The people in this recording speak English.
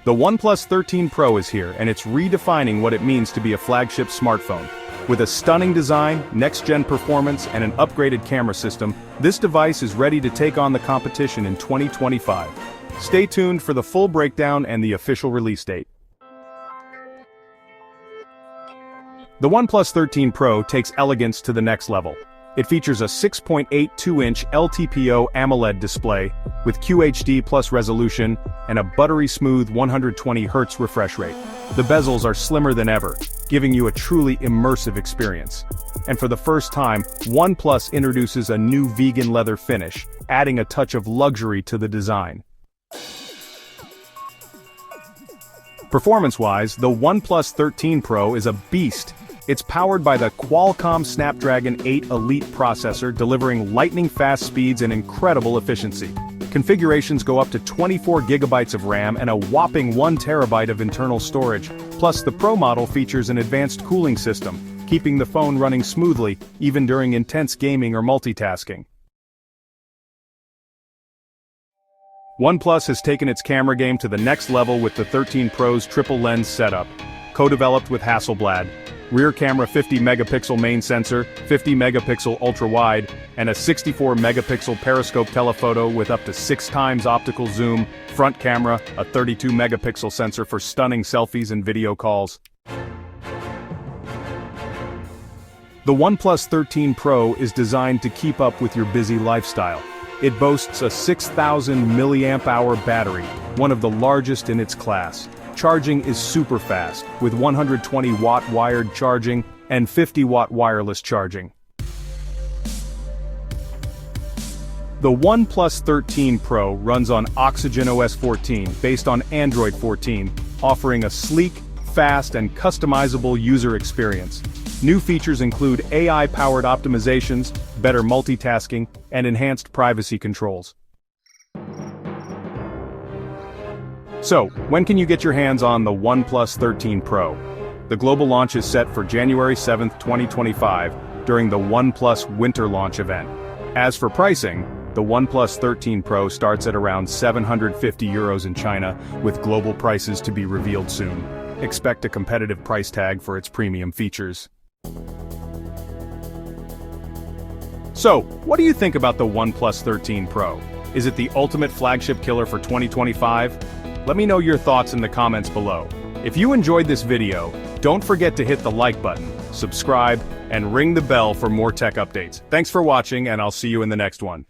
The OnePlus 13 Pro is here, and it's redefining what it means to be a flagship smartphone. With a stunning design, next-gen performance, and an upgraded camera system, this device is ready to take on the competition in 2025. Stay tuned for the full breakdown and the official release date. The OnePlus 13 Pro takes elegance to the next level. It features a 6.82-inch LTPO AMOLED display with QHD+ resolution and a buttery smooth 120Hz refresh rate. The bezels are slimmer than ever, giving you a truly immersive experience. And for the first time, OnePlus introduces a new vegan leather finish, adding a touch of luxury to the design. Performance-wise, the OnePlus 13 Pro is a beast. It's powered by the Qualcomm Snapdragon 8 Elite processor, delivering lightning-fast speeds and incredible efficiency. Configurations go up to 24 GB of RAM and a whopping 1 TB of internal storage. Plus, the Pro model features an advanced cooling system, keeping the phone running smoothly, even during intense gaming or multitasking. OnePlus has taken its camera game to the next level with the 13 Pro's triple lens setup. Co-developed with Hasselblad, rear camera 50-megapixel main sensor, 50-megapixel ultra-wide, and a 64-megapixel periscope telephoto with up to 6 times optical zoom, front camera, a 32-megapixel sensor for stunning selfies and video calls. The OnePlus 13 Pro is designed to keep up with your busy lifestyle. It boasts a 6,000 mAh battery, one of the largest in its class. Charging is super fast, with 120-watt wired charging and 50-watt wireless charging. The OnePlus 13 Pro runs on Oxygen OS 14 based on Android 14, offering a sleek, fast, and customizable user experience. New features include AI-powered optimizations, better multitasking, and enhanced privacy controls. So, when can you get your hands on the OnePlus 13 Pro? The global launch is set for January 7, 2025, during the OnePlus Winter Launch event. As for pricing, the OnePlus 13 Pro starts at around €750 in China, with global prices to be revealed soon. Expect a competitive price tag for its premium features. So, what do you think about the OnePlus 13 Pro? Is it the ultimate flagship killer for 2025? Let me know your thoughts in the comments below. If you enjoyed this video, don't forget to hit the like button, subscribe, and ring the bell for more tech updates. Thanks for watching, and I'll see you in the next one.